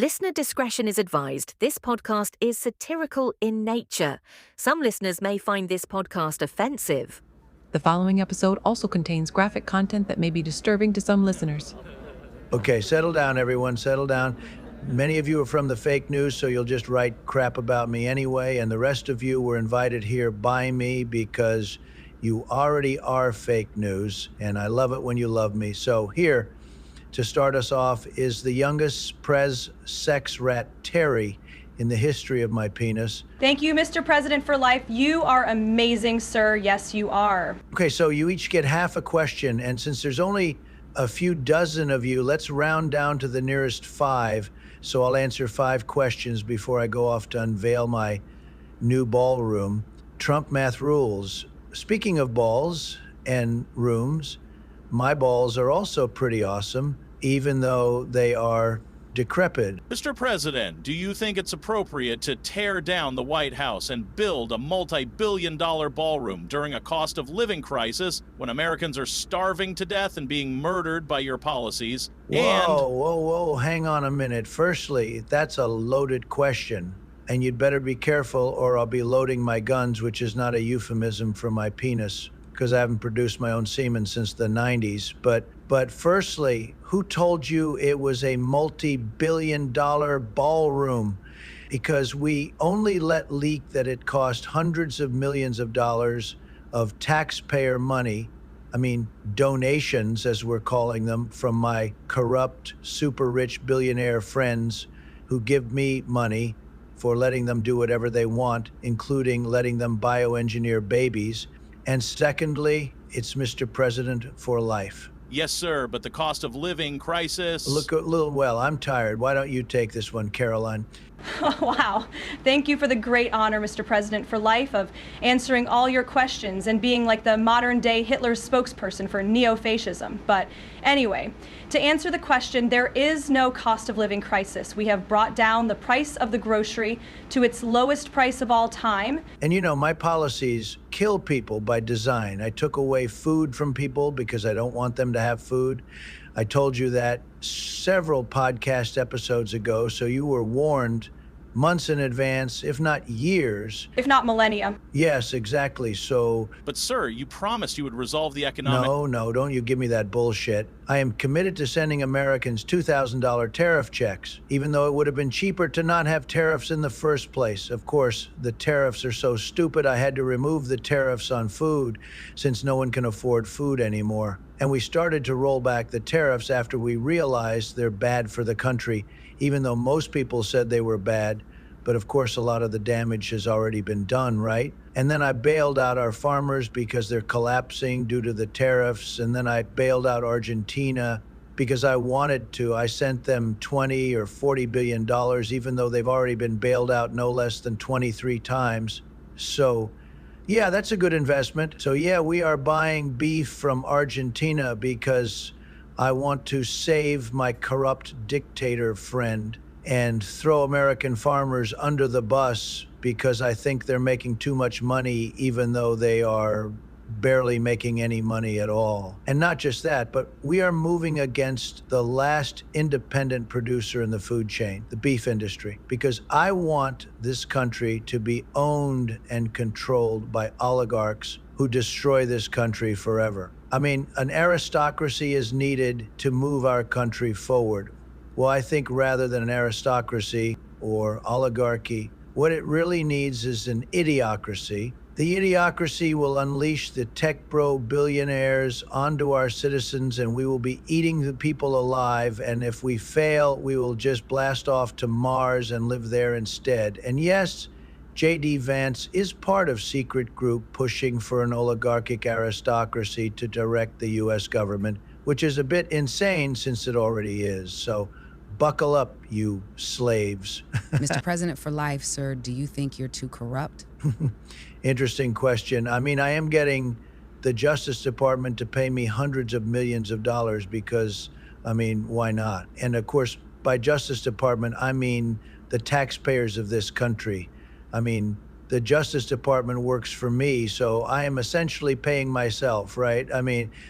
Listener discretion is advised. This podcast is satirical in nature. Some listeners may find this podcast offensive. The following episode also contains graphic content that may be disturbing to some listeners. Okay, settle down, everyone. Settle down. Many of you are from the fake news, so you'll just write crap about me anyway, and the rest of you were invited here by me because you already are fake news, and I love it when you love me. So here, to start us off, is the youngest Prez sex rat Terry in the history of my penis. Thank you, Mr. President for life. You are amazing, sir. Yes, you are. Okay, so you each get half a question, and since there's only a few dozen of you, let's round down to the nearest 5. So I'll answer 5 questions before I go off to unveil my new ballroom. Trump math rules. Speaking of balls and rooms, my balls are also pretty awesome, even though they are decrepit. Mr. President, do you think it's appropriate to tear down the White House and build a multi-billion-dollar ballroom during a cost of living crisis when Americans are starving to death and being murdered by your policies? Whoa, hang on a minute. Firstly, that's a loaded question, and you'd better be careful or I'll be loading my guns, which is not a euphemism for my penis, because I haven't produced my own semen since the 90s. But firstly, who told you it was a multi-billion-dollar ballroom? Because we only let leak that it cost hundreds of millions of dollars of taxpayer money, donations, as we're calling them, from my corrupt, super rich billionaire friends who give me money for letting them do whatever they want, including letting them bioengineer babies. And secondly, it's Mr. President for life. Yes, sir, but the cost of living crisis... Well, I'm tired. Why don't you take this one, Caroline? Oh, wow. Thank you for the great honor, Mr. President for life, of answering all your questions and being like the modern-day Hitler spokesperson for neo-fascism. But anyway, to answer the question, there is no cost of living crisis. We have brought down the price of the grocery to its lowest price of all time. And you know, my policies kill people by design. I took away food from people because I don't want them to have food. I told you that several podcast episodes ago, so you were warned months in advance, if not years. If not millennia. Yes, exactly. So... But sir, you promised you would resolve the economic... No, don't you give me that bullshit. I am committed to sending Americans $2,000 tariff checks, even though it would have been cheaper to not have tariffs in the first place. Of course, the tariffs are so stupid I had to remove the tariffs on food since no one can afford food anymore. And we started to roll back the tariffs after we realized they're bad for the country, even though most people said they were bad. But of course, a lot of the damage has already been done, right? And then I bailed out our farmers because they're collapsing due to the tariffs. And then I bailed out Argentina because I wanted to. I sent them $20 or $40 billion, even though they've already been bailed out no less than 23 times. So yeah, that's a good investment. So yeah, we are buying beef from Argentina because I want to save my corrupt dictator friend and throw American farmers under the bus because I think they're making too much money, even though they are barely making any money at all. And not just that, but we are moving against the last independent producer in the food chain, the beef industry, because I want this country to be owned and controlled by oligarchs who destroy this country forever. An aristocracy is needed to move our country forward. Well, I think rather than an aristocracy or oligarchy, what it really needs is an idiocracy. The idiocracy will unleash the tech bro billionaires onto our citizens, and we will be eating the people alive. And if we fail, we will just blast off to Mars and live there instead. And yes, JD Vance is part of secret group pushing for an oligarchic aristocracy to direct the U.S. government, which is a bit insane since it already is. So buckle up, you slaves. Mr. President for life, sir, do you think you're too corrupt? Interesting question. I am getting the Justice Department to pay me hundreds of millions of dollars because, why not? And of course, by Justice Department, I mean the taxpayers of this country. The Justice Department works for me, so I am essentially paying myself, right?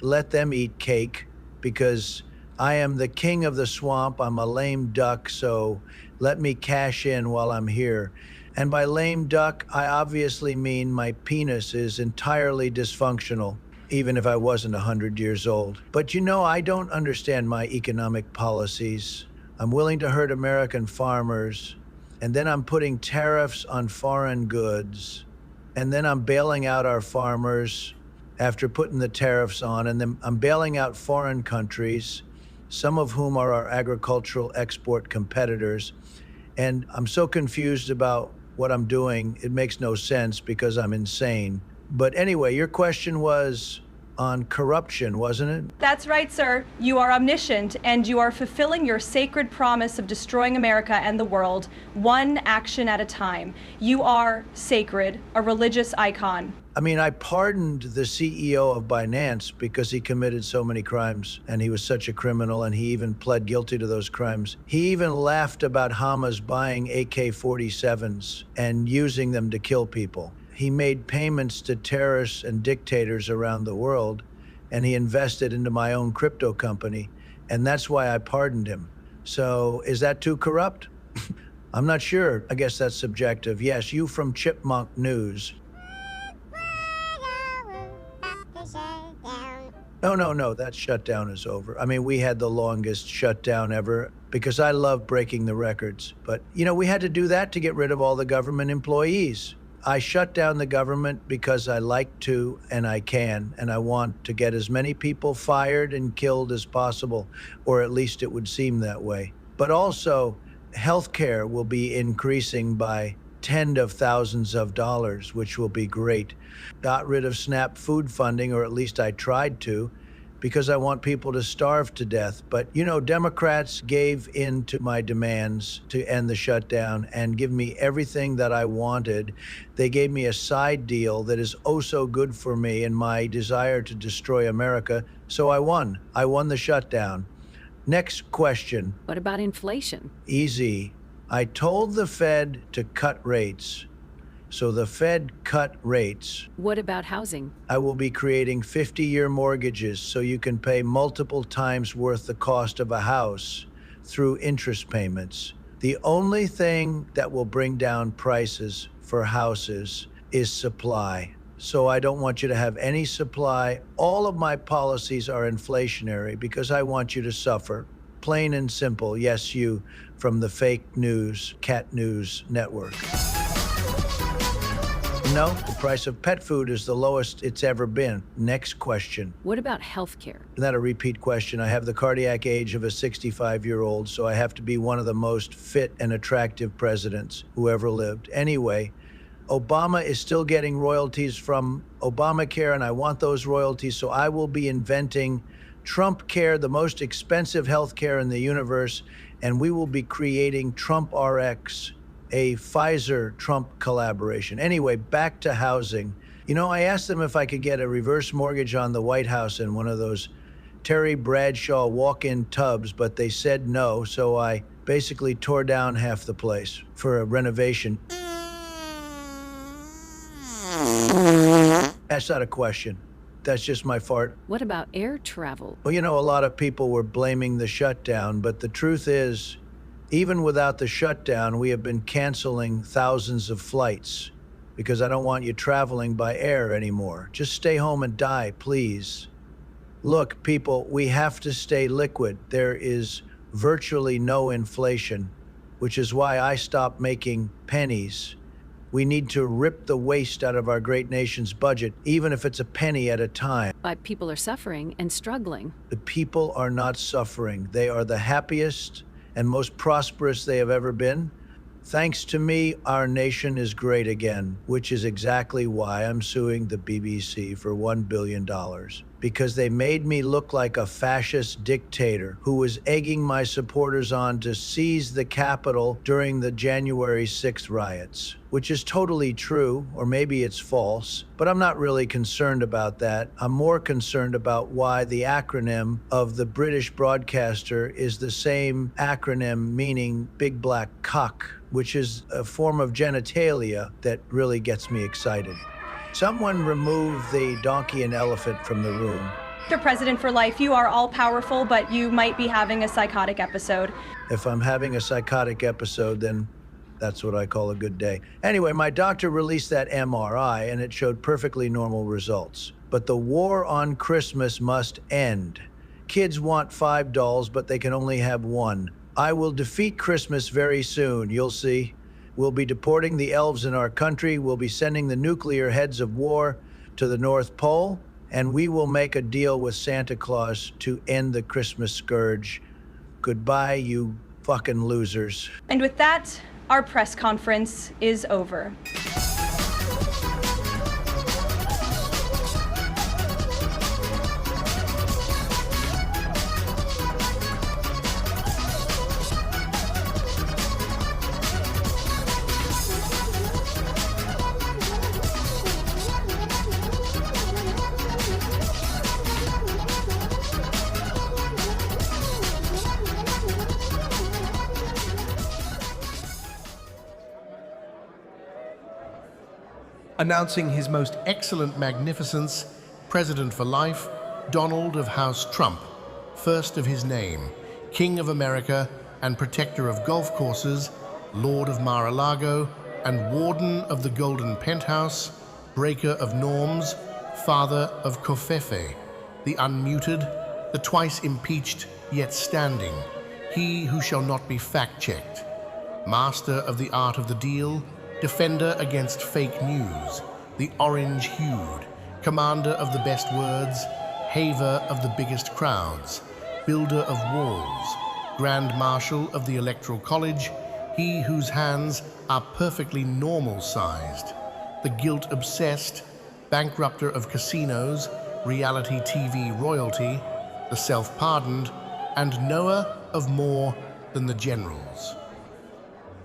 Let them eat cake because I am the king of the swamp. I'm a lame duck, so let me cash in while I'm here. And by lame duck, I obviously mean my penis is entirely dysfunctional, even if I wasn't 100 years old. But I don't understand my economic policies. I'm willing to hurt American farmers, and then I'm putting tariffs on foreign goods, and then I'm bailing out our farmers after putting the tariffs on, and then I'm bailing out foreign countries, some of whom are our agricultural export competitors. And I'm so confused about what I'm doing. It makes no sense because I'm insane. But anyway, your question was on corruption, wasn't it? That's right, sir. You are omniscient, and you are fulfilling your sacred promise of destroying America and the world, one action at a time. You are sacred, a religious icon. I pardoned the CEO of Binance because he committed so many crimes, and he was such a criminal, and he even pled guilty to those crimes. He even laughed about Hamas buying AK-47s and using them to kill people. He made payments to terrorists and dictators around the world, and he invested into my own crypto company, and that's why I pardoned him. So is that too corrupt? I'm not sure. I guess that's subjective. Yes, you from Chipmunk News. No, that shutdown is over. We had the longest shutdown ever because I love breaking the records. But, we had to do that to get rid of all the government employees. I shut down the government because I like to and I can, and I want to get as many people fired and killed as possible, or at least it would seem that way. But also, healthcare will be increasing by tens of thousands of dollars, which will be great. Got rid of SNAP food funding, or at least I tried to, because I want people to starve to death. But, Democrats gave in to my demands to end the shutdown and give me everything that I wanted. They gave me a side deal that is oh so good for me and my desire to destroy America. So I won. I won the shutdown. Next question. What about inflation? Easy. I told the Fed to cut rates. So the Fed cut rates. What about housing? I will be creating 50-year mortgages so you can pay multiple times worth the cost of a house through interest payments. The only thing that will bring down prices for houses is supply. So I don't want you to have any supply. All of my policies are inflationary because I want you to suffer. Plain and simple. Yes, you from the fake news, Cat News Network. No, the price of pet food is the lowest it's ever been. Next question. What about healthcare? Isn't that a repeat question? I have the cardiac age of a 65-year-old, so I have to be one of the most fit and attractive presidents who ever lived. Anyway, Obama is still getting royalties from Obamacare, and I want those royalties, so I will be inventing Trump Care, the most expensive health care in the universe, and we will be creating Trump RX, a Pfizer-Trump collaboration. Anyway, back to housing. I asked them if I could get a reverse mortgage on the White House in one of those Terry Bradshaw walk-in tubs, but they said no, so I basically tore down half the place for a renovation. That's not a question. That's just my fart. What about air travel? Well, a lot of people were blaming the shutdown, but the truth is, even without the shutdown, we have been canceling thousands of flights because I don't want you traveling by air anymore. Just stay home and die, please. Look, people, we have to stay liquid. There is virtually no inflation, which is why I stopped making pennies. We need to rip the waste out of our great nation's budget, even if it's a penny at a time. But people are suffering and struggling. The people are not suffering. They are the happiest and most prosperous they have ever been. Thanks to me, our nation is great again, which is exactly why I'm suing the BBC for $1 billion. Because they made me look like a fascist dictator who was egging my supporters on to seize the Capitol during the January 6th riots, which is totally true, or maybe it's false, but I'm not really concerned about that. I'm more concerned about why the acronym of the British broadcaster is the same acronym meaning big black cock, which is a form of genitalia that really gets me excited. Someone remove the donkey and elephant from the room. Mr. President for life, you are all-powerful, but you might be having a psychotic episode. If I'm having a psychotic episode, then that's what I call a good day. Anyway, my doctor released that MRI, and it showed perfectly normal results. But the war on Christmas must end. Kids want 5 dolls, but they can only have one. I will defeat Christmas very soon, you'll see. We'll be deporting the elves in our country, we'll be sending the nuclear heads of war to the North Pole, and we will make a deal with Santa Claus to end the Christmas scourge. Goodbye, you fucking losers. And with that, our press conference is over. Announcing His Most Excellent Magnificence, President for Life, Donald of House Trump, first of his name, King of America and Protector of Golf Courses, Lord of Mar-a-Lago and Warden of the Golden Penthouse, Breaker of Norms, Father of Covfefe, the unmuted, the twice impeached yet standing, he who shall not be fact-checked, Master of the Art of the Deal, Defender against fake news, the orange-hued, Commander of the best words, Haver of the biggest crowds, Builder of walls, Grand Marshal of the Electoral College, he whose hands are perfectly normal-sized, the guilt-obsessed, bankrupter of casinos, reality TV royalty, the self-pardoned, and knower of more than the generals.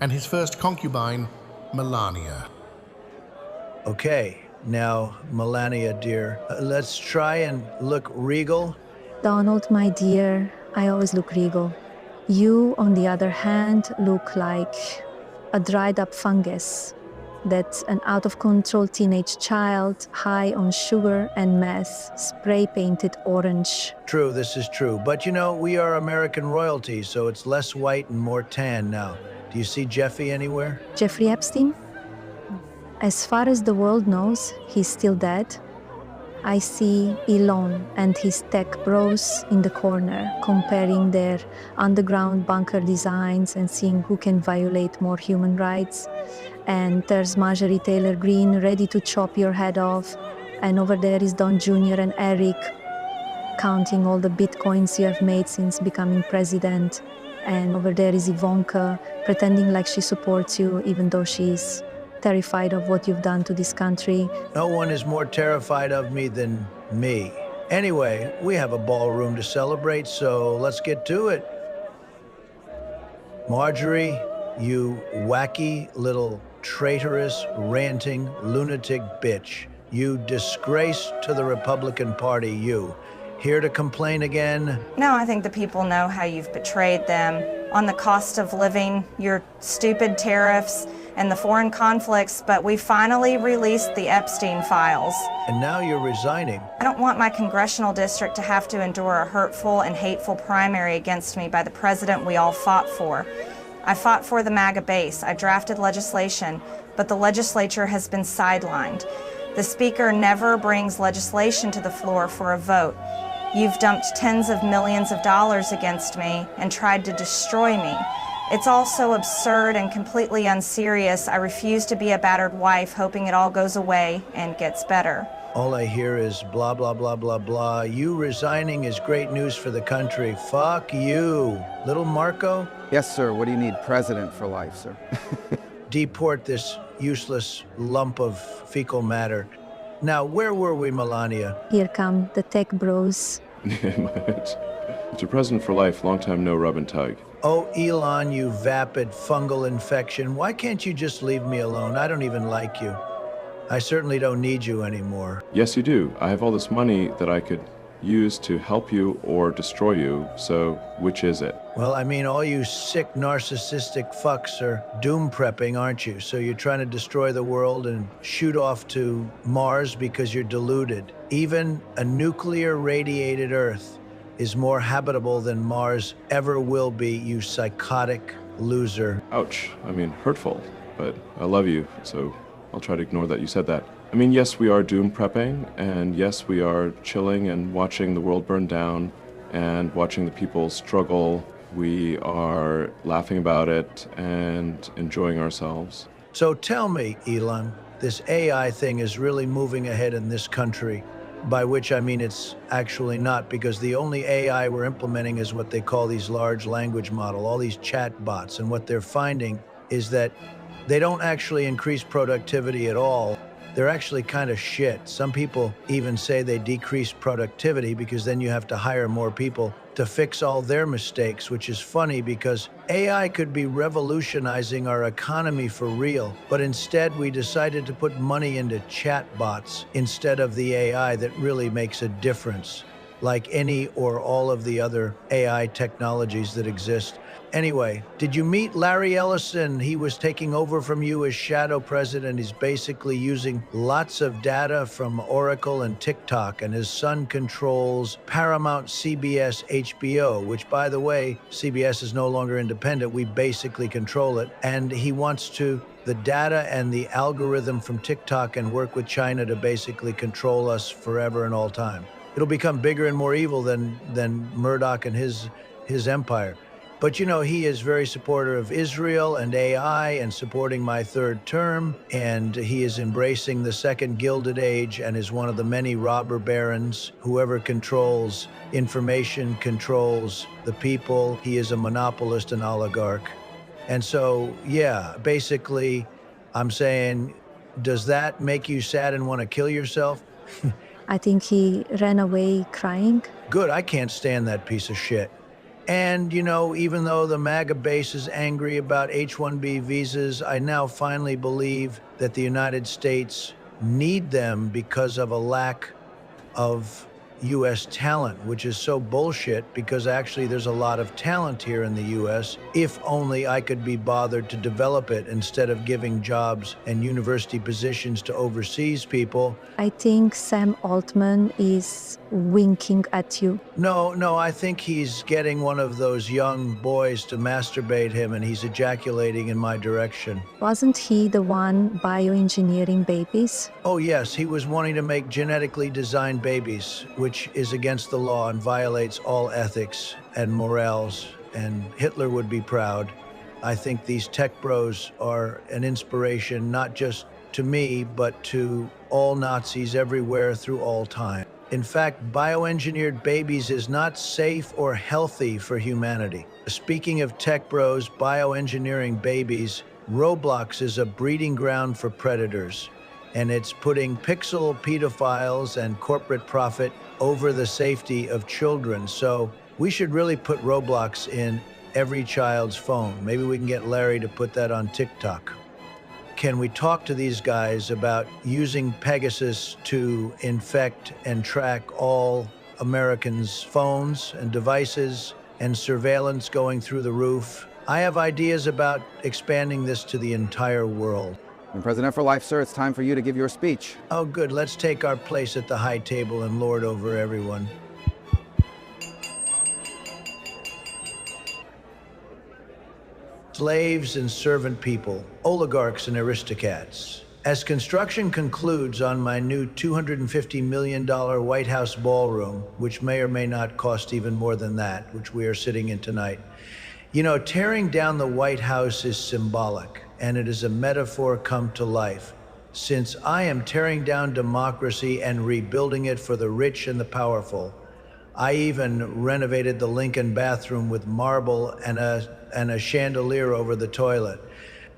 And his first concubine, Melania. Okay, now, Melania, dear, let's try and look regal. Donald, my dear, I always look regal. You, on the other hand, look like a dried-up fungus. That's an out-of-control teenage child, high on sugar and meth, spray-painted orange. True, this is true. But you know, we are American royalty, so it's less white and more tan now. Do you see Jeffy anywhere? Jeffrey Epstein? As far as the world knows, he's still dead. I see Elon and his tech bros in the corner, comparing their underground bunker designs and seeing who can violate more human rights. And there's Marjorie Taylor Greene ready to chop your head off. And over there is Don Jr. and Eric, counting all the bitcoins you have made since becoming president. And over there is Ivanka, pretending like she supports you, even though she's terrified of what you've done to this country. No one is more terrified of me than me. Anyway, we have a ballroom to celebrate, so let's get to it. Marjorie, you wacky little traitorous, ranting, lunatic bitch. You disgrace to the Republican Party, you. Here to complain again? No, I think the people know how you've betrayed them. On the cost of living, your stupid tariffs, and the foreign conflicts, but we finally released the Epstein files. And now you're resigning. I don't want my congressional district to have to endure a hurtful and hateful primary against me by the president we all fought for. I fought for the MAGA base. I drafted legislation, but the legislature has been sidelined. The speaker never brings legislation to the floor for a vote. You've dumped tens of millions of dollars against me and tried to destroy me. It's all so absurd and completely unserious. I refuse to be a battered wife, hoping it all goes away and gets better. All I hear is blah, blah, blah, blah, blah. You resigning is great news for the country. Fuck you. Little Marco? Yes, sir. What do you need? President for life, sir. Deport this useless lump of fecal matter. Now, where were we, Melania? Here come the tech bros. It's a president for life, long time no rub and tug. Oh, Elon, you vapid fungal infection. Why can't you just leave me alone? I don't even like you. I certainly don't need you anymore. Yes, you do. I have all this money that I could used to help you or destroy you, so which is it? Well, I mean, all you sick, narcissistic fucks are doom prepping, aren't you? So you're trying to destroy the world and shoot off to Mars because you're deluded. Even a nuclear radiated Earth is more habitable than Mars ever will be, you psychotic loser. Ouch. I mean, hurtful, but I love you, so I'll try to ignore that you said that. I mean, yes, we are doom prepping, and yes, we are chilling and watching the world burn down and watching the people struggle. We are laughing about it and enjoying ourselves. So tell me, Elon, this AI thing is really moving ahead in this country, by which I mean it's actually not, because the only AI we're implementing is what they call these large language model, all these chat bots, and what they're finding is that they don't actually increase productivity at all. They're actually kind of shit. Some people even say they decrease productivity because then you have to hire more people to fix all their mistakes, which is funny because AI could be revolutionizing our economy for real, but instead we decided to put money into chatbots instead of the AI that really makes a difference, like any or all of the other AI technologies that exist. Anyway, did you meet Larry Ellison? He was taking over from you as shadow president. He's basically using lots of data from Oracle and TikTok, and his son controls Paramount, CBS, HBO, which, by the way, CBS is no longer independent. We basically control it. And he wants to the data and the algorithm from TikTok and work with China to basically control us forever and all time. It'll become bigger and more evil than Murdoch and his empire. But you know, he is very supportive of Israel and AI and supporting my third term, and he is embracing the second Gilded Age and is one of the many robber barons. Whoever controls information controls the people. He is a monopolist and oligarch. And so, yeah, basically, I'm saying, does that make you sad and want to kill yourself? I think he ran away crying. Good, I can't stand that piece of shit. And, you know, even though the MAGA base is angry about H-1B visas, I now finally believe that the United States need them because of a lack of U.S. talent, which is so bullshit because actually there's a lot of talent here in the U.S. If only I could be bothered to develop it instead of giving jobs and university positions to overseas people. I think Sam Altman is winking at you. No, I think he's getting one of those young boys to masturbate him and he's ejaculating in my direction. Wasn't he the one bioengineering babies? Oh yes, he was wanting to make genetically designed babies, which is against the law and violates all ethics and morals, and Hitler would be proud. I think these tech bros are an inspiration not just to me, but to all Nazis everywhere through all time. In fact, bioengineered babies is not safe or healthy for humanity. Speaking of tech bros, bioengineering babies, Roblox is a breeding ground for predators, and it's putting pixel pedophiles and corporate profit over the safety of children. So we should really put Roblox in every child's phone. Maybe we can get Larry to put that on TikTok. Can we talk to these guys about using Pegasus to infect and track all Americans' phones and devices and surveillance going through the roof? I have ideas about expanding this to the entire world. And President for life, sir, it's time for you to give your speech. Oh, good. Let's take our place at the high table and lord over everyone. Slaves and servant people, oligarchs and aristocrats. As construction concludes on my new $250 million White House ballroom, which may or may not cost even more than that, which we are sitting in tonight, you know, tearing down the White House is symbolic, and it is a metaphor come to life. Since I am tearing down democracy and rebuilding it for the rich and the powerful, I even renovated the Lincoln bathroom with marble and a chandelier over the toilet.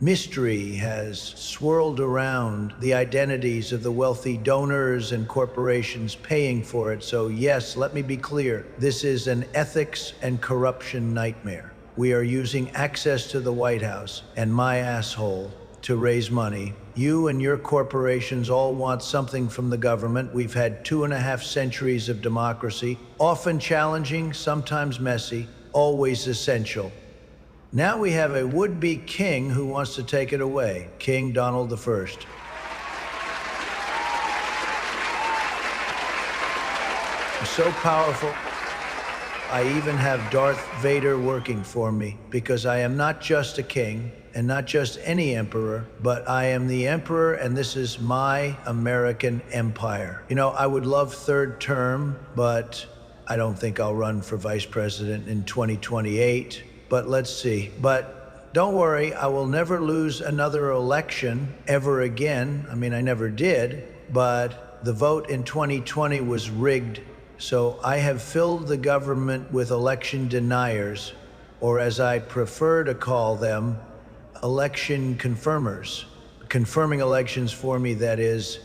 Mystery has swirled around the identities of the wealthy donors and corporations paying for it. So yes, let me be clear, this is an ethics and corruption nightmare. We are using access to the White House and my asshole to raise money. You and your corporations all want something from the government. We've had 2.5 centuries of democracy, often challenging, sometimes messy, always essential. Now we have a would-be king who wants to take it away, King Donald I. So powerful, I even have Darth Vader working for me, because I am not just a king and not just any emperor, but I am the emperor, and this is my American empire. You know, I would love third term, but I don't think I'll run for vice president in 2028, but let's see. But don't worry, I will never lose another election ever again. I mean, I never did, but the vote in 2020 was rigged. So I have filled the government with election deniers, or as I prefer to call them, election confirmers. Confirming elections for me, that is.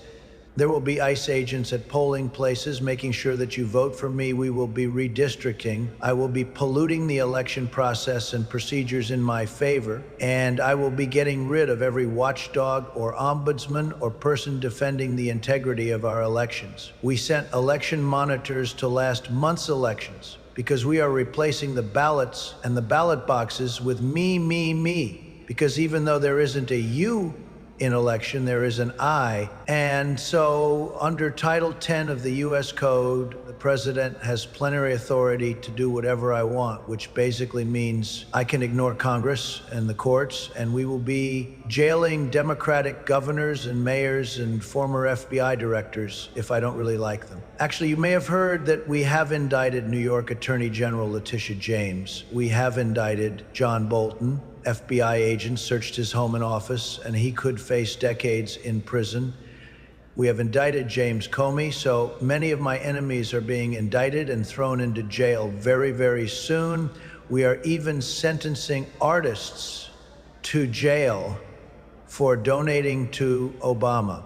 There will be ICE agents at polling places making sure that you vote for me. We will be redistricting. I will be polluting the election process and procedures in my favor. And I will be getting rid of every watchdog or ombudsman or person defending the integrity of our elections. We sent election monitors to last month's elections because we are replacing the ballots and the ballot boxes with me. Because even though there isn't a you in election, there is an I. And so under Title 10 of the US Code, the president has plenary authority to do whatever I want, which basically means I can ignore Congress and the courts, and we will be jailing Democratic governors and mayors and former FBI directors if I don't really like them. Actually, you may have heard that we have indicted New York Attorney General Letitia James. We have indicted John Bolton. FBI agents searched his home and office, and he could face decades in prison. We have indicted James Comey, so many of my enemies are being indicted and thrown into jail very, very soon. We are even sentencing artists to jail for donating to Obama.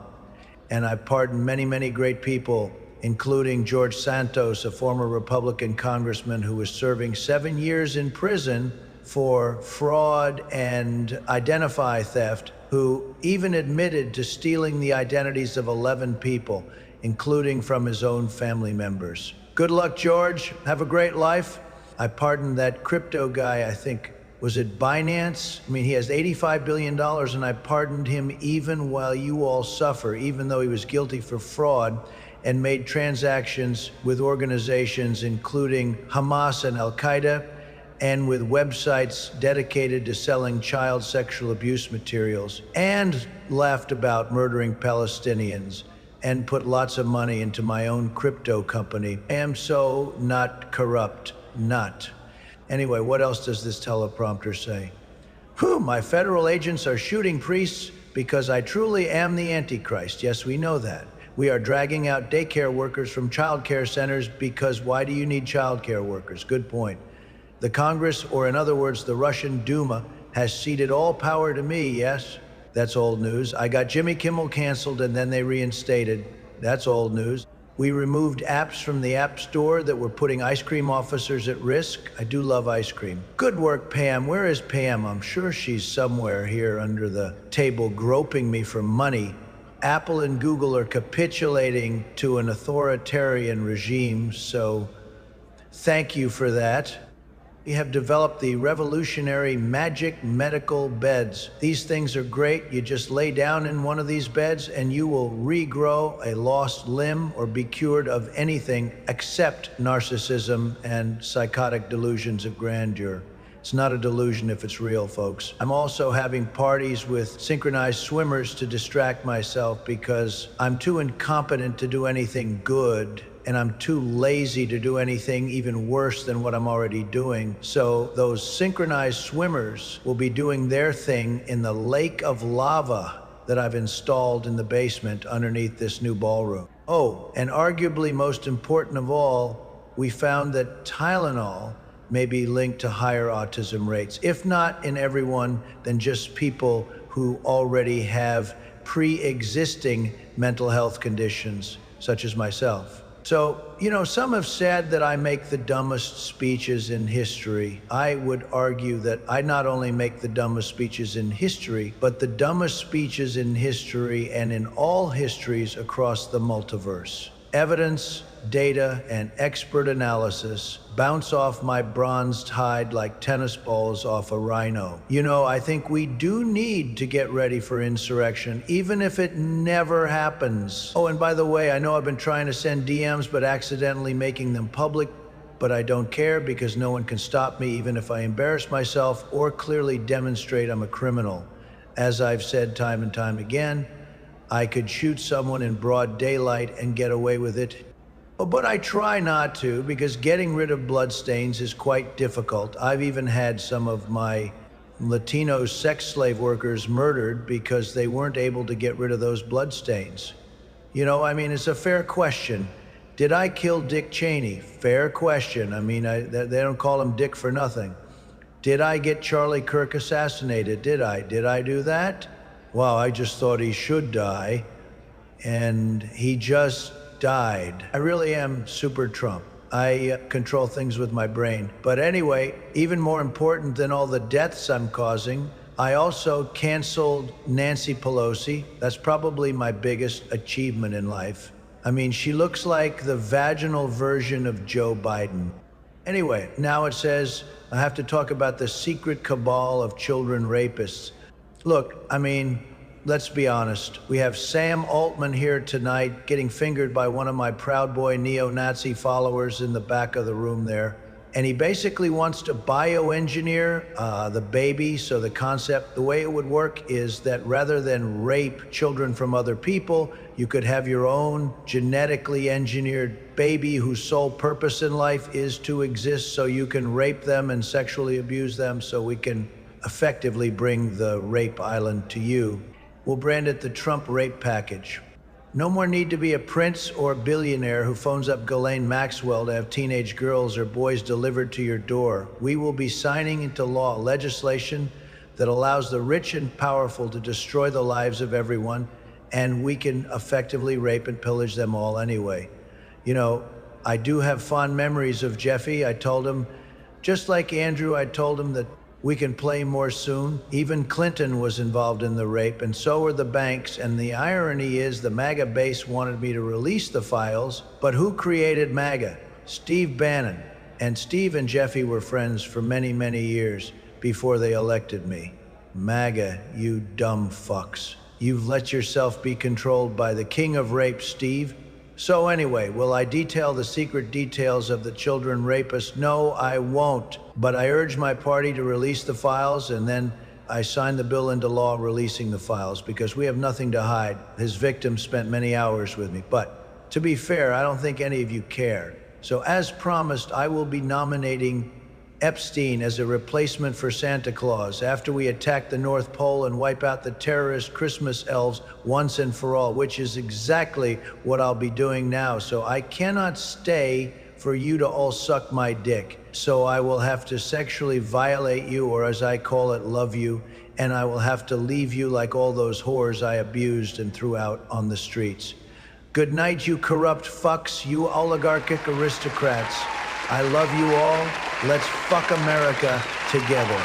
And I pardon many great people, including George Santos, a former Republican congressman who was serving 7 years in prison for fraud and identity theft, who even admitted to stealing the identities of 11 people, including from his own family members. Good luck, George. Have a great life. I pardoned that crypto guy, I think, was it Binance? I mean, he has $85 billion, and I pardoned him even while you all suffer, even though he was guilty for fraud and made transactions with organizations including Hamas and Al-Qaeda, and with websites dedicated to selling child sexual abuse materials, and laughed about murdering Palestinians, and put lots of money into my own crypto company. I am so not corrupt, not. Anyway, what else does this teleprompter say? My federal agents are shooting priests because I truly am the Antichrist. Yes, we know that. We are dragging out daycare workers from childcare centers because why do you need childcare workers? Good point. The Congress, or in other words, the Russian Duma, has ceded all power to me, yes? That's old news. I got Jimmy Kimmel canceled and then they reinstated. That's old news. We removed apps from the App Store that were putting ice cream officers at risk. I do love ice cream. Good work, Pam. Where is Pam? I'm sure she's somewhere here under the table groping me for money. Apple and Google are capitulating to an authoritarian regime, so thank you for that. We have developed the revolutionary magic medical beds. These things are great. You just lay down in one of these beds and you will regrow a lost limb or be cured of anything except narcissism and psychotic delusions of grandeur. It's not a delusion if it's real, folks. I'm also having parties with synchronized swimmers to distract myself because I'm too incompetent to do anything good, and I'm too lazy to do anything even worse than what I'm already doing. So those synchronized swimmers will be doing their thing in the lake of lava that I've installed in the basement underneath this new ballroom. Oh, and arguably most important of all, we found that Tylenol may be linked to higher autism rates. If not in everyone, then just people who already have pre-existing mental health conditions, such as myself. So, some have said that I make the dumbest speeches in history. I would argue that I not only make the dumbest speeches in history, but the dumbest speeches in history and in all histories across the multiverse. Evidence, data, and expert analysis bounce off my bronzed hide like tennis balls off a rhino. I think we do need to get ready for insurrection, even if it never happens. Oh, and by the way, I know I've been trying to send DMs, but accidentally making them public, but I don't care because no one can stop me, even if I embarrass myself or clearly demonstrate I'm a criminal. As I've said time and time again, I could shoot someone in broad daylight and get away with it. But I try not to, because getting rid of bloodstains is quite difficult. I've even had some of my Latino sex slave workers murdered because they weren't able to get rid of those bloodstains. It's a fair question. Did I kill Dick Cheney? Fair question. They don't call him Dick for nothing. Did I get Charlie Kirk assassinated? Did I? Did I do that? Wow, I just thought he should die, and he just died. I really am super Trump. I control things with my brain. But anyway, even more important than all the deaths I'm causing, I also canceled Nancy Pelosi. That's probably my biggest achievement in life. She looks like the vaginal version of Joe Biden. Anyway, now it says I have to talk about the secret cabal of children rapists. Look, let's be honest. We have Sam Altman here tonight getting fingered by one of my Proud Boy neo-Nazi followers in the back of the room there. And he basically wants to bioengineer the baby. So the way it would work is that rather than rape children from other people, you could have your own genetically engineered baby whose sole purpose in life is to exist so you can rape them and sexually abuse them so we can effectively bring the rape island to you. We'll brand it the Trump rape package. No more need to be a prince or billionaire who phones up Ghislaine Maxwell to have teenage girls or boys delivered to your door. We will be signing into law legislation that allows the rich and powerful to destroy the lives of everyone, and we can effectively rape and pillage them all anyway. I do have fond memories of Jeffy. I told him, just like Andrew, I told him that we can play more soon. Even Clinton was involved in the rape, and so were the banks. And the irony is the MAGA base wanted me to release the files, but who created MAGA? Steve Bannon. And Steve and Jeffy were friends for many, many years before they elected me. MAGA, you dumb fucks. You've let yourself be controlled by the king of rape, Steve. So anyway, will I detail the secret details of the children rapist? No, I won't. But I urge my party to release the files, and then I sign the bill into law releasing the files, because we have nothing to hide. His victim spent many hours with me. But to be fair, I don't think any of you care. So as promised, I will be nominating Epstein as a replacement for Santa Claus after we attack the North Pole and wipe out the terrorist Christmas elves once and for all, which is exactly what I'll be doing now. So I cannot stay for you to all suck my dick. So I will have to sexually violate you, or as I call it, love you, and I will have to leave you like all those whores I abused and threw out on the streets. Good night, you corrupt fucks, you oligarchic aristocrats. I love you all. Let's fuck America together.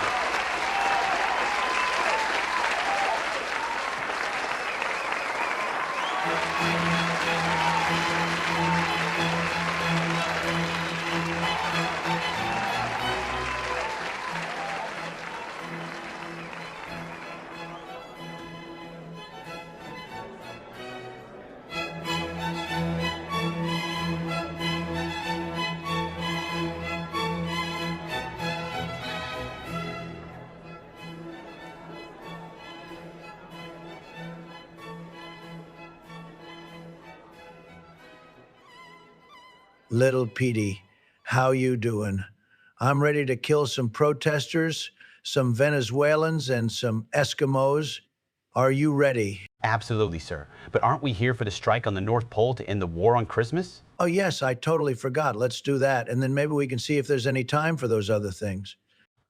Little Petey, how you doing? I'm ready to kill some protesters, some Venezuelans, and some Eskimos. Are you ready? Absolutely, sir. But aren't we here for the strike on the North Pole to end the war on Christmas? Oh, yes, I totally forgot. Let's do that, and then maybe we can see if there's any time for those other things.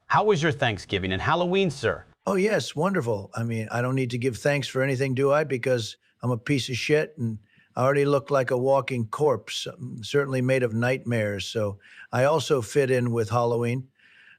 How was your Thanksgiving and Halloween, sir? Oh, yes, wonderful. I don't need to give thanks for anything, do I? Because I'm a piece of shit, and I already look like a walking corpse, certainly made of nightmares, so I also fit in with Halloween.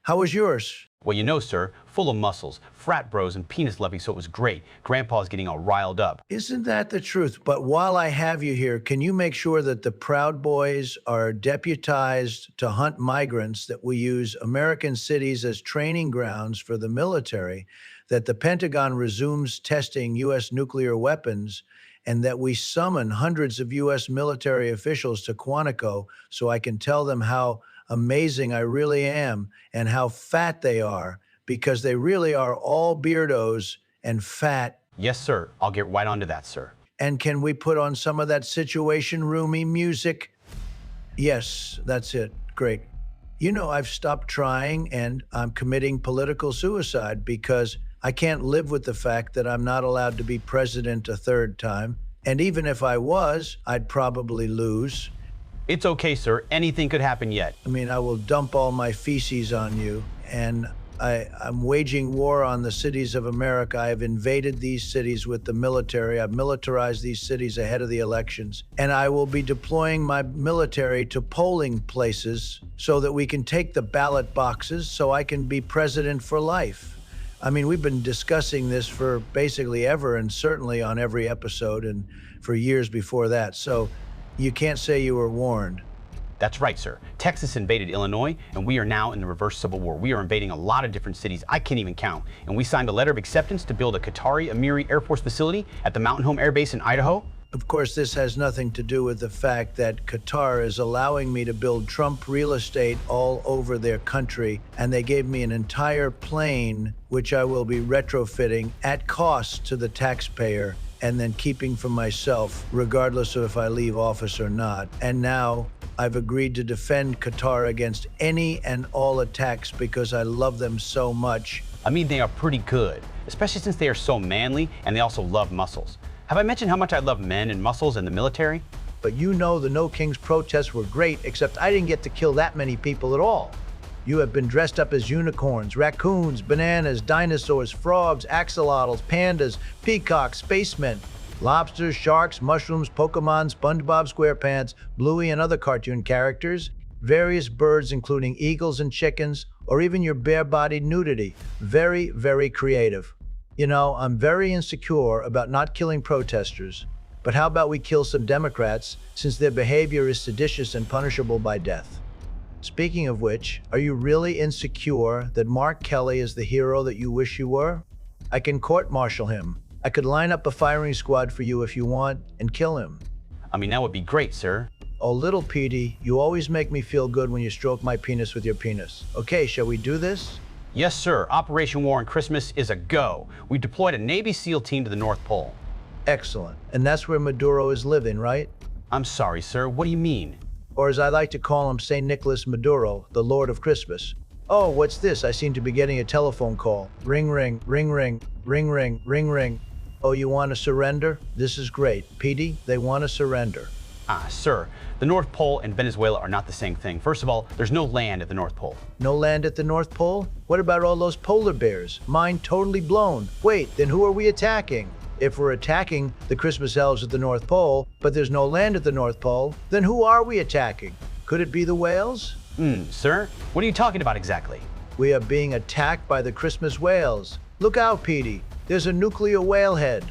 How was yours? Well, you know, sir, full of muscles, frat bros, and penis loving, so it was great. Grandpa's getting all riled up. Isn't that the truth? But while I have you here, can you make sure that the Proud Boys are deputized to hunt migrants, that we use American cities as training grounds for the military, that the Pentagon resumes testing U.S. nuclear weapons, and that we summon hundreds of U.S. military officials to Quantico so I can tell them how amazing I really am and how fat they are, because they really are all beardos and fat. Yes, sir. I'll get right onto that, sir. And can we put on some of that Situation Roomy music? Yes, that's it. Great. You know, I've stopped trying and I'm committing political suicide because I can't live with the fact that I'm not allowed to be president a third time. And even if I was, I'd probably lose. It's okay, sir. Anything could happen yet. I mean, I will dump all my feces on you, and I'm waging war on the cities of America. I have invaded these cities with the military. I've militarized these cities ahead of the elections, and I will be deploying my military to polling places so that we can take the ballot boxes so I can be president for life. I mean, we've been discussing this for basically ever, and certainly on every episode and for years before that. So you can't say you were warned. That's right, sir. Texas invaded Illinois, and we are now in the reverse civil war. We are invading a lot of different cities I can't even count. And we signed a letter of acceptance to build a Qatari Amiri Air Force facility at the Mountain Home Air Base in Idaho. Of course, this has nothing to do with the fact that Qatar is allowing me to build Trump real estate all over their country, and they gave me an entire plane, which I will be retrofitting at cost to the taxpayer, and then keeping for myself, regardless of if I leave office or not. And now I've agreed to defend Qatar against any and all attacks because I love them so much. I mean, they are pretty good, especially since they are so manly and they also love muscles. Have I mentioned how much I love men and muscles in the military? But you know the No Kings protests were great, except I didn't get to kill that many people at all. You have been dressed up as unicorns, raccoons, bananas, dinosaurs, frogs, axolotls, pandas, peacocks, spacemen, lobsters, sharks, mushrooms, Pokemon, SpongeBob SquarePants, Bluey, and other cartoon characters, various birds including eagles and chickens, or even your bare-bodied nudity. Very, very creative. You know, I'm very insecure about not killing protesters, but how about we kill some Democrats, since their behavior is seditious and punishable by death? Speaking of which, are you really insecure that Mark Kelly is the hero that you wish you were? I can court-martial him. I could line up a firing squad for you if you want and kill him. I mean, that would be great, sir. Oh, little Petey, you always make me feel good when you stroke my penis with your penis. Okay, shall we do this? Yes, sir. Operation War on Christmas is a go. We deployed a Navy SEAL team to the North Pole. Excellent. And that's where Maduro is living, right? I'm sorry, sir. What do you mean? Or as I like to call him, St. Nicholas Maduro, the Lord of Christmas. Oh, what's this? I seem to be getting a telephone call. Ring, ring, ring, ring, ring, ring, ring, ring. Oh, you want to surrender? This is great. Petey, they want to surrender. Sir, the North Pole and Venezuela are not the same thing. First of all, there's no land at the North Pole. No land at the North Pole? What about all those polar bears? Mind totally blown. Wait, then who are we attacking? If we're attacking the Christmas elves at the North Pole, but there's no land at the North Pole, then who are we attacking? Could it be the whales? Sir, what are you talking about exactly? We are being attacked by the Christmas whales. Look out, Petey. There's a nuclear whalehead.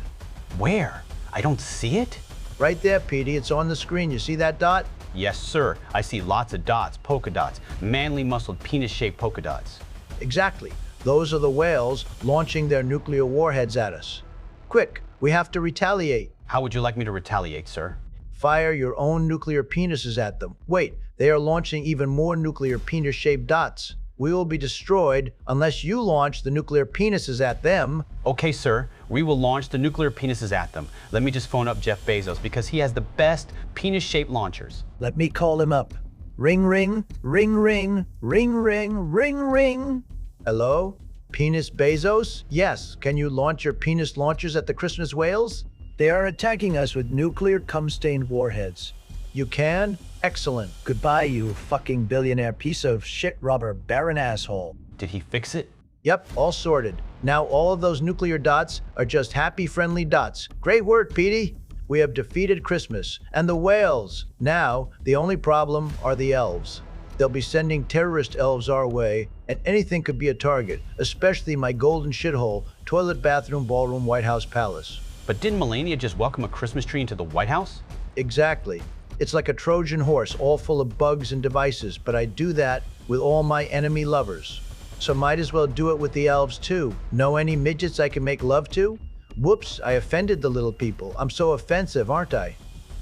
Where? I don't see it. Right there, Petey. It's on the screen. You see that dot? Yes, sir. I see lots of dots, polka dots, manly muscled penis-shaped polka dots. Exactly. Those are the whales launching their nuclear warheads at us. Quick, we have to retaliate. How would you like me to retaliate, sir? Fire your own nuclear penises at them. Wait, they are launching even more nuclear penis-shaped dots. We will be destroyed unless you launch the nuclear penises at them. Okay, sir. We will launch the nuclear penises at them. Let me just phone up Jeff Bezos because he has the best penis-shaped launchers. Let me call him up. Ring, ring, ring, ring, ring, ring, ring, ring. Hello? Penis Bezos? Yes. Can you launch your penis launchers at the Christmas whales? They are attacking us with nuclear cum-stained warheads. You can? Excellent. Goodbye, you fucking billionaire piece of shit rubber Barron asshole. Did he fix it? Yep, all sorted. Now all of those nuclear dots are just happy, friendly dots. Great work, Petey. We have defeated Christmas and the whales. Now, the only problem are the elves. They'll be sending terrorist elves our way, and anything could be a target, especially my golden shithole, toilet, bathroom, ballroom, White House palace. But didn't Melania just welcome a Christmas tree into the White House? Exactly. It's like a Trojan horse, all full of bugs and devices, but I do that with all my enemy lovers. So might as well do it with the elves too. Know any midgets I can make love to? Whoops, I offended the little people. I'm so offensive, aren't I?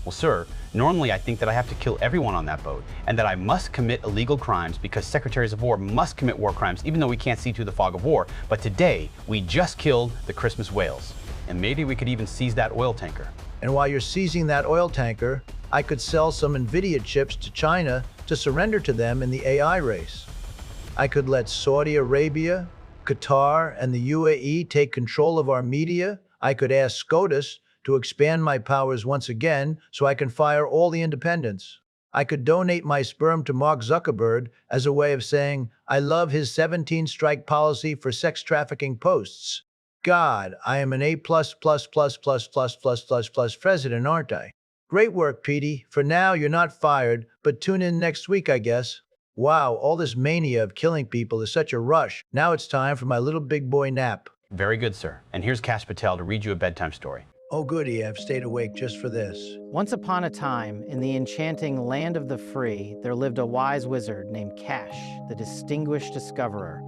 Well, sir, normally I think that I have to kill everyone on that boat and that I must commit illegal crimes because secretaries of war must commit war crimes even though we can't see through the fog of war. But today, we just killed the Christmas whales. And maybe we could even seize that oil tanker. And while you're seizing that oil tanker, I could sell some NVIDIA chips to China to surrender to them in the AI race. I could let Saudi Arabia, Qatar, and the UAE take control of our media. I could ask SCOTUS to expand my powers once again so I can fire all the independents. I could donate my sperm to Mark Zuckerberg as a way of saying I love his 17-strike policy for sex trafficking posts. God, I am an A++++++++ president, aren't I? Great work, Petey. For now, you're not fired, but tune in next week, I guess. Wow, all this mania of killing people is such a rush. Now it's time for my little big boy nap. Very good, sir. And here's Kash Patel to read you a bedtime story. Oh goody, I've stayed awake just for this. Once upon a time, in the enchanting land of the free, there lived a wise wizard named Kash, the distinguished discoverer.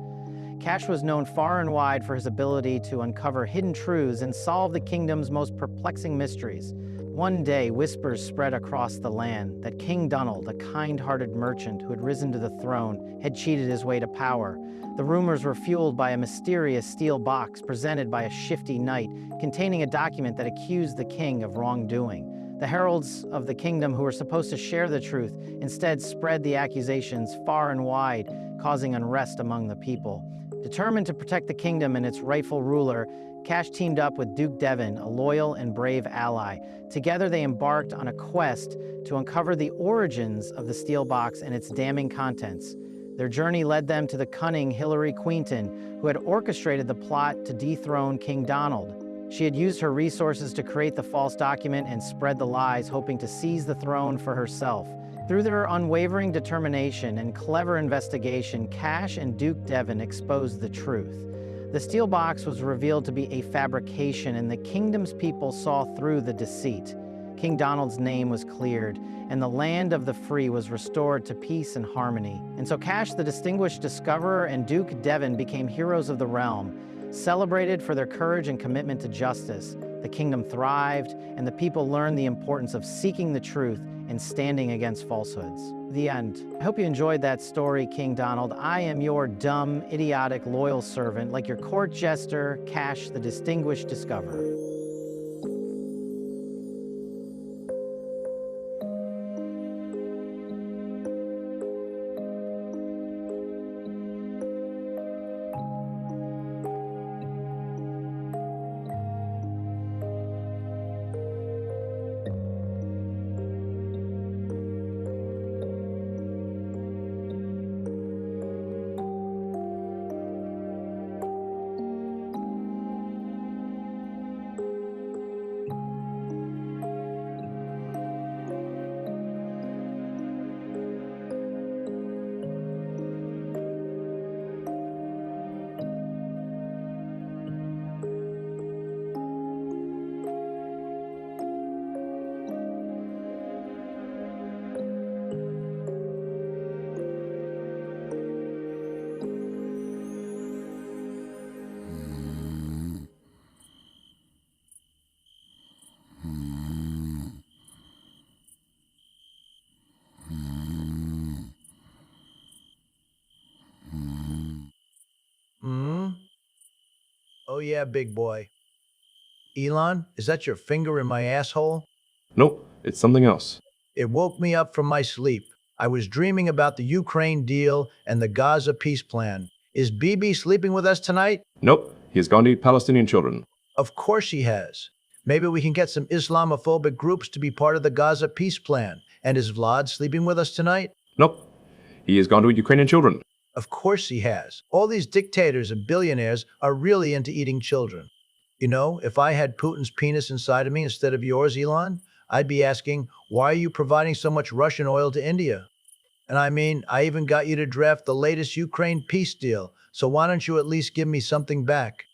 Kash was known far and wide for his ability to uncover hidden truths and solve the kingdom's most perplexing mysteries. One day, whispers spread across the land that King Donald, a kind-hearted merchant who had risen to the throne, had cheated his way to power. The rumors were fueled by a mysterious steel box presented by a shifty knight containing a document that accused the king of wrongdoing. The heralds of the kingdom who were supposed to share the truth instead spread the accusations far and wide, causing unrest among the people. Determined to protect the kingdom and its rightful ruler, Kash teamed up with Duke Devon, a loyal and brave ally. Together they embarked on a quest to uncover the origins of the steel box and its damning contents. Their journey led them to the cunning Hilary Clinton, who had orchestrated the plot to dethrone King Donald. She had used her resources to create the false document and spread the lies, hoping to seize the throne for herself. Through their unwavering determination and clever investigation, Kash and Duke Devon exposed the truth. The steel box was revealed to be a fabrication, and the kingdom's people saw through the deceit. King Donald's name was cleared, and the land of the free was restored to peace and harmony. And so Kash, the distinguished discoverer, and Duke Devon became heroes of the realm, celebrated for their courage and commitment to justice. The kingdom thrived, and the people learned the importance of seeking the truth and standing against falsehoods. The end. I hope you enjoyed that story, King Donald. I am your dumb, idiotic, loyal servant, like your court jester, Kash, the distinguished discoverer. Oh yeah, big boy. Elon, is that your finger in my asshole? Nope, it's something else. It woke me up from my sleep. I was dreaming about the Ukraine deal and the Gaza peace plan. Is Bibi sleeping with us tonight? Nope, he has gone to eat Palestinian children. Of course he has. Maybe we can get some Islamophobic groups to be part of the Gaza peace plan. And is Vlad sleeping with us tonight? Nope, he has gone to eat Ukrainian children. Of course he has. All these dictators and billionaires are really into eating children. You know, if I had Putin's penis inside of me instead of yours, Elon, I'd be asking, why are you providing so much Russian oil to India? And I mean, I even got you to draft the latest Ukraine peace deal, so why don't you at least give me something back?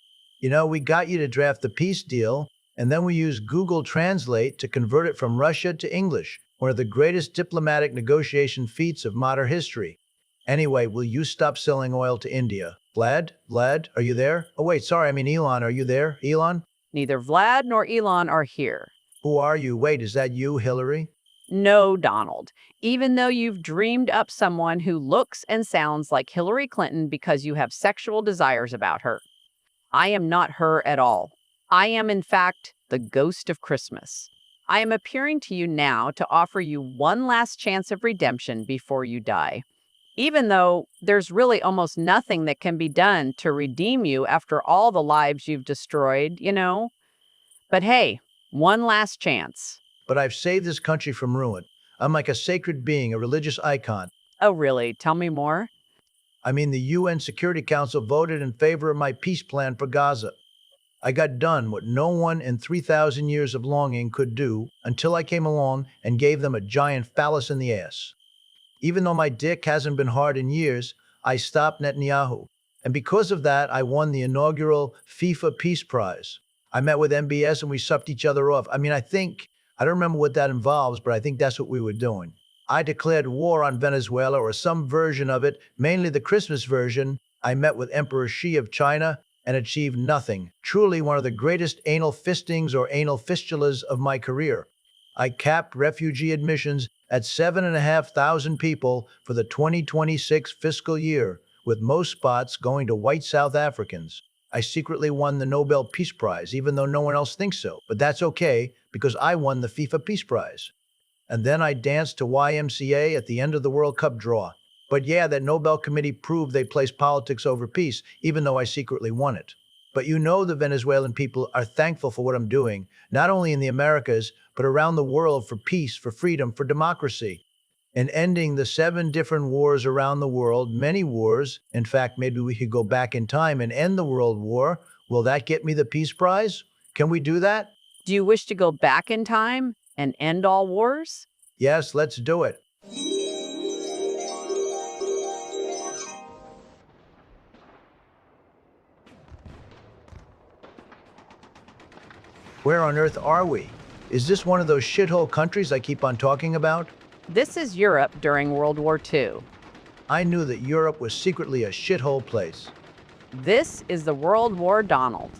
You know, we got you to draft the peace deal, and then we used Google Translate to convert it from Russia to English, one of the greatest diplomatic negotiation feats of modern history. Anyway, will you stop selling oil to India? Vlad, are you there? Oh, wait, sorry, I mean Elon, are you there? Elon? Neither Vlad nor Elon are here. Who are you? Wait, is that you, Hilary? No, Donald. Even though you've dreamed up someone who looks and sounds like Hilary Clinton because you have sexual desires about her. I am not her at all. I am, in fact, the ghost of Christmas. I am appearing to you now to offer you one last chance of redemption before you die. Even though there's really almost nothing that can be done to redeem you after all the lives you've destroyed, you know? But hey, one last chance. But I've saved this country from ruin. I'm like a sacred being, a religious icon. Oh, really? Tell me more. I mean, the UN Security Council voted in favor of my peace plan for Gaza. I got done what no one in 3,000 years of longing could do until I came along and gave them a giant phallus in the ass. Even though my dick hasn't been hard in years, I stopped Netanyahu. And because of that, I won the inaugural FIFA Peace Prize. I met with MBS and we supped each other off. I don't remember what that involves, but I think that's what we were doing. I declared war on Venezuela, or some version of it, mainly the Christmas version. I met with Emperor Xi of China and achieved nothing. Truly one of the greatest anal fistings or anal fistulas of my career. I capped refugee admissions at 7,500 people for the 2026 fiscal year, with most spots going to white South Africans. I secretly won the Nobel Peace Prize, even though no one else thinks so. But that's okay, because I won the FIFA Peace Prize. And then I danced to YMCA at the end of the World Cup draw. But yeah, that Nobel Committee proved they placed politics over peace, even though I secretly won it. But you know the Venezuelan people are thankful for what I'm doing, not only in the Americas, but around the world for peace, for freedom, for democracy. And ending the 7 different wars around the world, many wars. In fact, maybe we could go back in time and end the World War. Will that get me the Peace Prize? Can we do that? Do you wish to go back in time and end all wars? Yes, let's do it. Where on earth are we? Is this one of those shithole countries I keep on talking about? This is Europe during World War II. I knew that Europe was secretly a shithole place. This is the World War, Donald.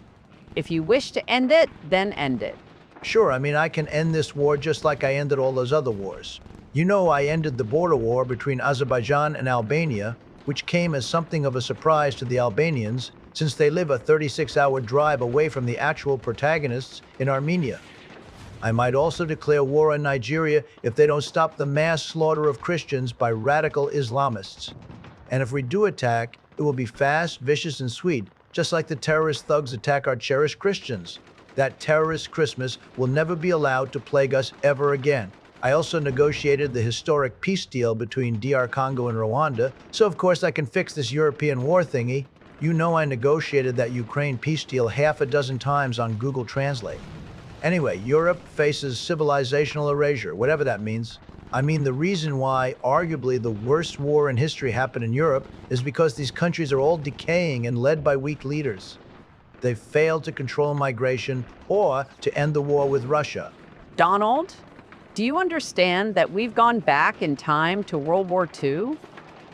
If you wish to end it, then end it. Sure, I can end this war just like I ended all those other wars. You know, I ended the border war between Azerbaijan and Albania, which came as something of a surprise to the Albanians, since they live a 36-hour drive away from the actual protagonists in Armenia. I might also declare war on Nigeria if they don't stop the mass slaughter of Christians by radical Islamists. And if we do attack, it will be fast, vicious, and sweet, just like the terrorist thugs attack our cherished Christians. That terrorist Christmas will never be allowed to plague us ever again. I also negotiated the historic peace deal between DR Congo and Rwanda, so of course I can fix this European war thingy. You know I negotiated that Ukraine peace deal 6 times on Google Translate. Anyway, Europe faces civilizational erasure, whatever that means. The reason why arguably the worst war in history happened in Europe is because these countries are all decaying and led by weak leaders. They've failed to control migration or to end the war with Russia. Donald, do you understand that we've gone back in time to World War II?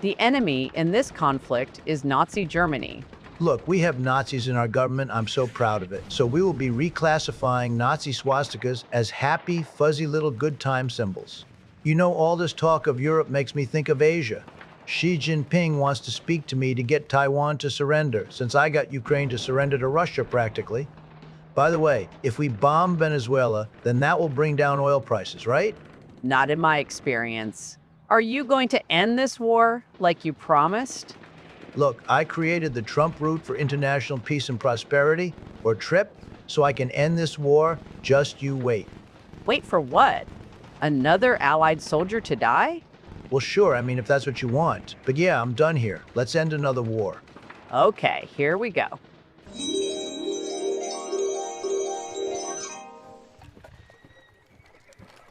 The enemy in this conflict is Nazi Germany. Look, we have Nazis in our government. I'm so proud of it. So we will be reclassifying Nazi swastikas as happy, fuzzy little good time symbols. You know, all this talk of Europe makes me think of Asia. Xi Jinping wants to speak to me to get Taiwan to surrender, since I got Ukraine to surrender to Russia practically. By the way, if we bomb Venezuela, then that will bring down oil prices, right? Not in my experience. Are you going to end this war like you promised? Look, I created the Trump Route for International Peace and Prosperity, or TRIP, so I can end this war. Just you wait. Wait for what? Another Allied soldier to die? Well, sure, if that's what you want. But yeah, I'm done here. Let's end another war. Okay, here we go.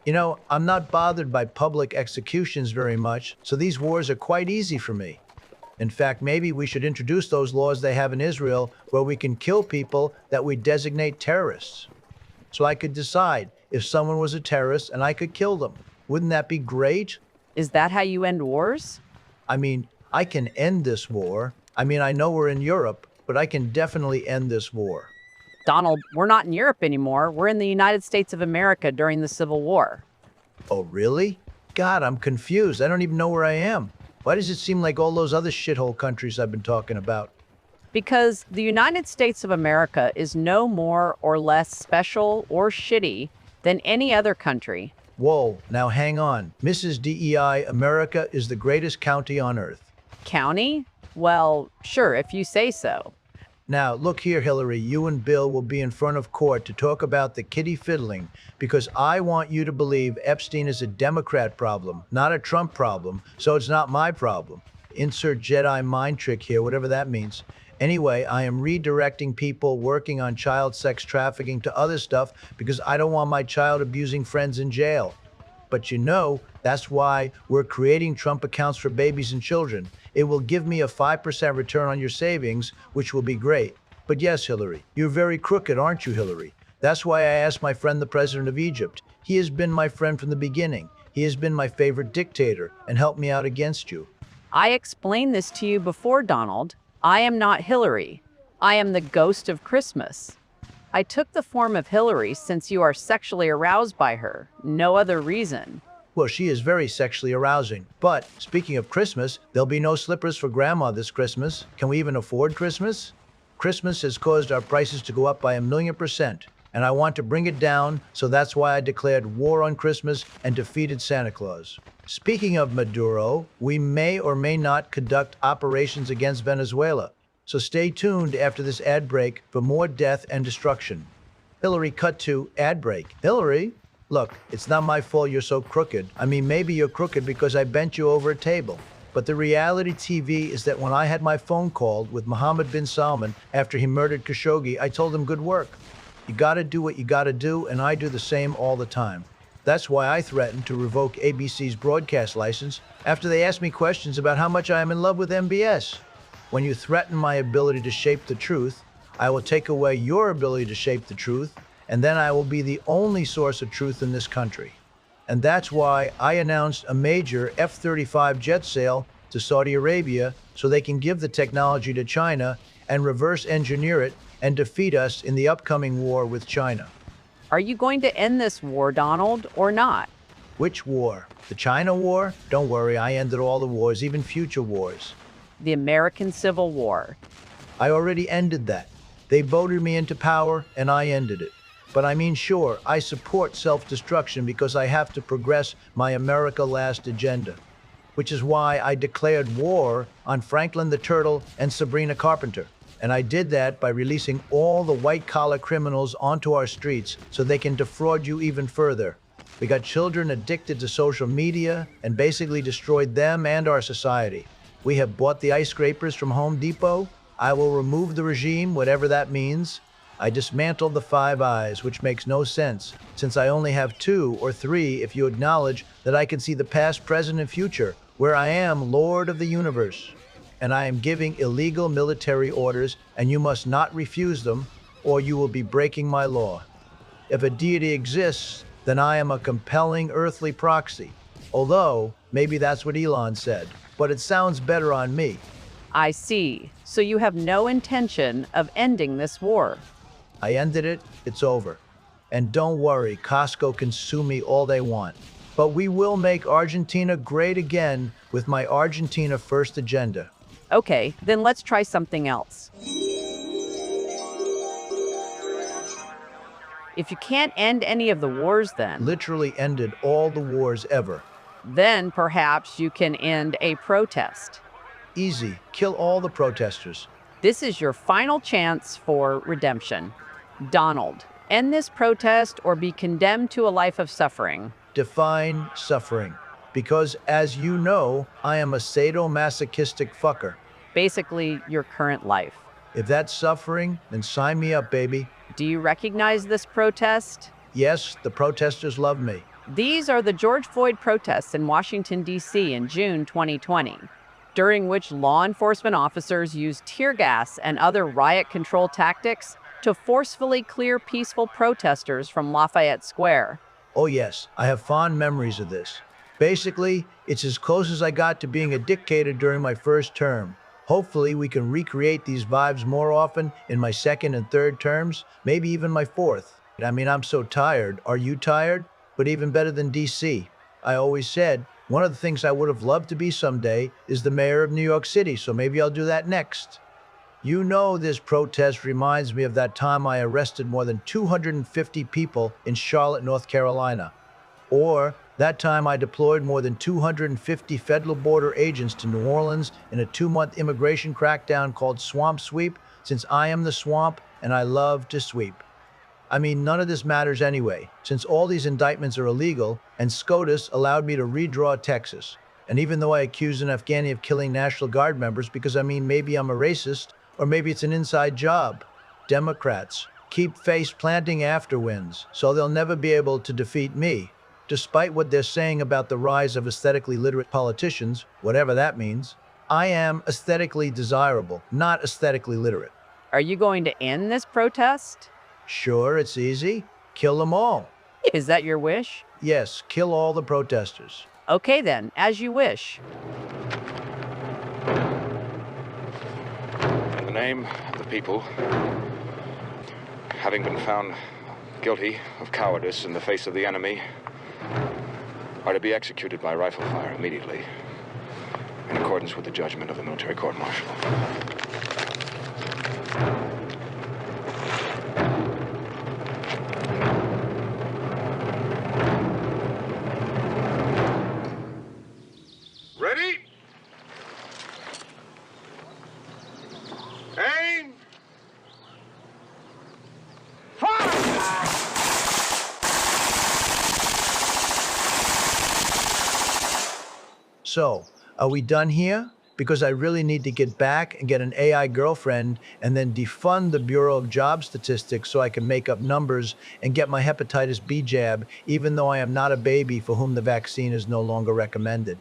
You know, I'm not bothered by public executions very much, so these wars are quite easy for me. In fact, maybe we should introduce those laws they have in Israel where we can kill people that we designate terrorists. So I could decide if someone was a terrorist and I could kill them. Wouldn't that be great? Is that how you end wars? I mean, I can end this war. I mean, I know we're in Europe, but I can definitely end this war. Donald, we're not in Europe anymore. We're in the United States of America during the Civil War. Oh, really? God, I'm confused. I don't even know where I am. Why does it seem like all those other shithole countries I've been talking about? Because the United States of America is no more or less special or shitty than any other country. Whoa, now hang on. Mrs. DEI, America is the greatest county on earth. County? Well, sure, if you say so. Now, look here, Hillary, you and Bill will be in front of court to talk about the kitty fiddling because I want you to believe Epstein is a Democrat problem, not a Trump problem, so it's not my problem. Insert Jedi mind trick here, whatever that means. Anyway, I am redirecting people working on child sex trafficking to other stuff because I don't want my child abusing friends in jail. But you know, that's why we're creating Trump accounts for babies and children. It will give me a 5% return on your savings, which will be great. But yes, Hillary, you're very crooked, aren't you, Hillary? That's why I asked my friend, the president of Egypt. He has been my friend from the beginning. He has been my favorite dictator and helped me out against you. I explained this to you before, Donald. I am not Hillary. I am the ghost of Christmas. I took the form of Hillary since you are sexually aroused by her. No other reason. Well, she is very sexually arousing. But speaking of Christmas, there'll be no slippers for Grandma this Christmas. Can we even afford Christmas? Christmas has caused our prices to go up by 1,000,000%, and I want to bring it down, so that's why I declared war on Christmas and defeated Santa Claus. Speaking of Maduro, we may or may not conduct operations against Venezuela, so stay tuned after this ad break for more death and destruction. Hillary, cut to ad break. Hillary? Look, it's not my fault you're so crooked. I mean, maybe you're crooked because I bent you over a table. But the reality TV is that when I had my phone call with Mohammed bin Salman after he murdered Khashoggi, I told him good work. You gotta do what you gotta do, and I do the same all the time. That's why I threatened to revoke ABC's broadcast license after they asked me questions about how much I am in love with MBS. When you threaten my ability to shape the truth, I will take away your ability to shape the truth, and then I will be the only source of truth in this country. And that's why I announced a major F-35 jet sale to Saudi Arabia so they can give the technology to China and reverse engineer it and defeat us in the upcoming war with China. Are you going to end this war, Donald, or not? Which war? The China war? Don't worry, I ended all the wars, even future wars. The American Civil War. I already ended that. They voted me into power, and I ended it. But I mean, sure, I support self-destruction because I have to progress my America Last agenda, which is why I declared war on Franklin the Turtle and Sabrina Carpenter. And I did that by releasing all the white-collar criminals onto our streets so they can defraud you even further. We got children addicted to social media and basically destroyed them and our society. We have bought the ice scrapers from Home Depot. I will remove the regime, whatever that means. I dismantled the Five Eyes, which makes no sense, since I only have 2 or 3 if you acknowledge that I can see the past, present, and future, where I am Lord of the Universe. And I am giving illegal military orders, and you must not refuse them, or you will be breaking my law. If a deity exists, then I am a compelling earthly proxy. Although, maybe that's what Elon said, but it sounds better on me. I see. So you have no intention of ending this war. I ended it, it's over. And don't worry, Costco can sue me all they want. But we will make Argentina great again with my Argentina First agenda. Okay, then let's try something else. If you can't end any of the wars, then... Literally ended all the wars ever. Then perhaps you can end a protest. Easy. Kill all the protesters. This is your final chance for redemption. Donald, end this protest or be condemned to a life of suffering. Define suffering. Because, as you know, I am a sadomasochistic fucker. Basically, your current life. If that's suffering, then sign me up, baby. Do you recognize this protest? Yes, the protesters love me. These are the George Floyd protests in Washington, D.C. in June 2020, during which law enforcement officers used tear gas and other riot control tactics to forcefully clear peaceful protesters from Lafayette Square. Oh yes, I have fond memories of this. Basically, it's as close as I got to being a dictator during my first term. Hopefully, we can recreate these vibes more often in my second and third terms, maybe even my fourth. I mean, I'm so tired. Are you tired? But even better than DC. I always said, one of the things I would have loved to be someday is the mayor of New York City, so maybe I'll do that next. You know, this protest reminds me of that time I arrested more than 250 people in Charlotte, North Carolina. Or that time I deployed more than 250 federal border agents to New Orleans in a 2-month immigration crackdown called Swamp Sweep, since I am the swamp and I love to sweep. I mean, none of this matters anyway, since all these indictments are illegal, and SCOTUS allowed me to redraw Texas. And even though I accused an Afghani of killing National Guard members because, I mean, maybe I'm a racist, or maybe it's an inside job. Democrats keep face-planting afterwinds, so they'll never be able to defeat me. Despite what they're saying about the rise of aesthetically literate politicians, whatever that means, I am aesthetically desirable, not aesthetically literate. Are you going to end this protest? Sure, it's easy. Kill them all. Is that your wish? Yes, kill all the protesters. Okay then, as you wish. In the name of the people, having been found guilty of cowardice in the face of the enemy, are to be executed by rifle fire immediately, in accordance with the judgment of the military court-martial. Ready? Aim! Fire! So, are we done here? Because I really need to get back and get an AI girlfriend and then defund the Bureau of Job Statistics so I can make up numbers and get my hepatitis B jab, even though I am not a baby for whom the vaccine is no longer recommended.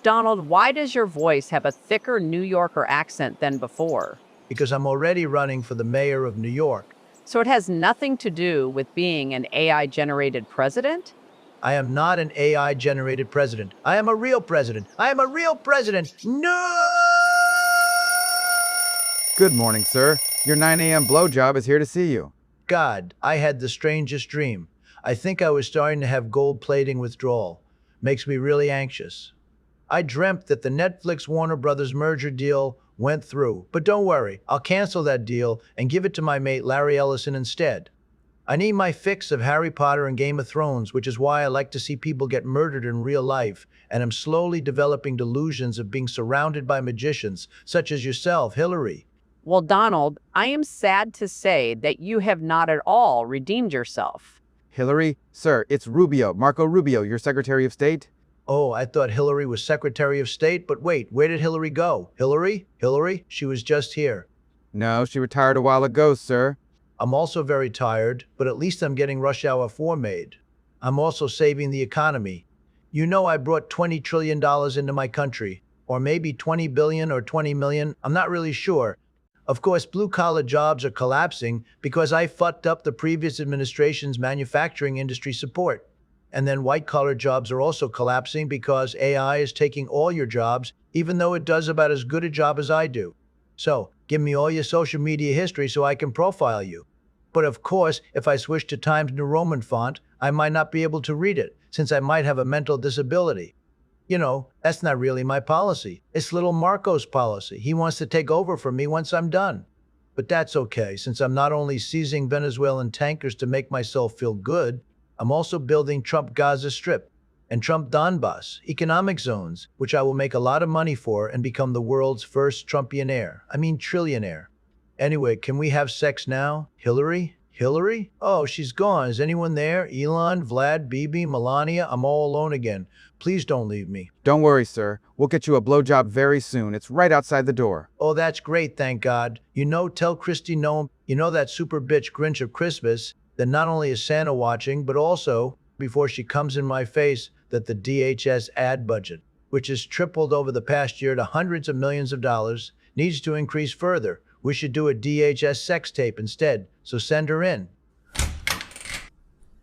Donald, why does your voice have a thicker New Yorker accent than before? Because I'm already running for the mayor of New York. So it has nothing to do with being an AI-generated president? I am not an AI-generated president. I am a real president. I am a real president. No! Good morning, sir. Your 9 a.m. blowjob is here to see you. God, I had the strangest dream. I think I was starting to have gold plating withdrawal. Makes me really anxious. I dreamt that the Netflix-Warner Brothers merger deal went through. But don't worry, I'll cancel that deal and give it to my mate Larry Ellison instead. I need my fix of Harry Potter and Game of Thrones, which is why I like to see people get murdered in real life, and I'm slowly developing delusions of being surrounded by magicians, such as yourself, Hilary. Well, Donald, I am sad to say that you have not at all redeemed yourself. Hilary, sir, it's Rubio, Marco Rubio, your Secretary of State. Oh, I thought Hilary was Secretary of State, but wait, where did Hilary go? Hilary? Hilary? She was just here. No, she retired a while ago, sir. I'm also very tired, but at least I'm getting Rush Hour 4 made. I'm also saving the economy. You know I brought $20 trillion into my country, or maybe 20 billion or 20 million, I'm not really sure. Of course, blue-collar jobs are collapsing because I fucked up the previous administration's manufacturing industry support. And then white-collar jobs are also collapsing because AI is taking all your jobs, even though it does about as good a job as I do. So, give me all your social media history so I can profile you. But of course, if I switch to Times New Roman font, I might not be able to read it, since I might have a mental disability. You know, that's not really my policy. It's little Marco's policy. He wants to take over for me once I'm done. But that's okay, since I'm not only seizing Venezuelan tankers to make myself feel good, I'm also building Trump Gaza Strip and Trump Donbass economic zones, which I will make a lot of money for and become the world's first Trumpionaire. I mean trillionaire. Anyway, can we have sex now? Hilary? Hilary? Oh, she's gone. Is anyone there? Elon, Vlad, Bibi, Melania? I'm all alone again. Please don't leave me. Don't worry, sir. We'll get you a blowjob very soon. It's right outside the door. Oh, that's great, thank God. You know, tell Christy Noam, you know that super bitch Grinch of Christmas, that not only is Santa watching, but also, before she comes in my face that the DHS ad budget, which has tripled over the past year to hundreds of millions of dollars, needs to increase further. We should do a DHS sex tape instead, so send her in.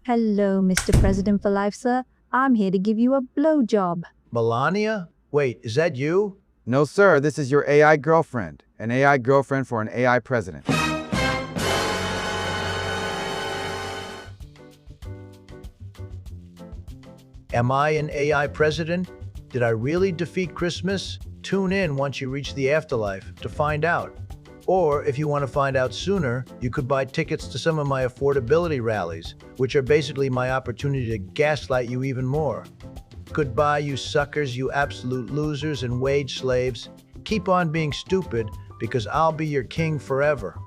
Hello, Mr. President for Life, sir. I'm here to give you a blowjob. Melania? Wait, is that you? No, sir, this is your AI girlfriend. An AI girlfriend for an AI president. Am I an AI president? Did I really defeat Christmas? Tune in once you reach the afterlife to find out. Or if you want to find out sooner, you could buy tickets to some of my affordability rallies, which are basically my opportunity to gaslight you even more. Goodbye, you suckers, you absolute losers and wage slaves. Keep on being stupid, because I'll be your king forever.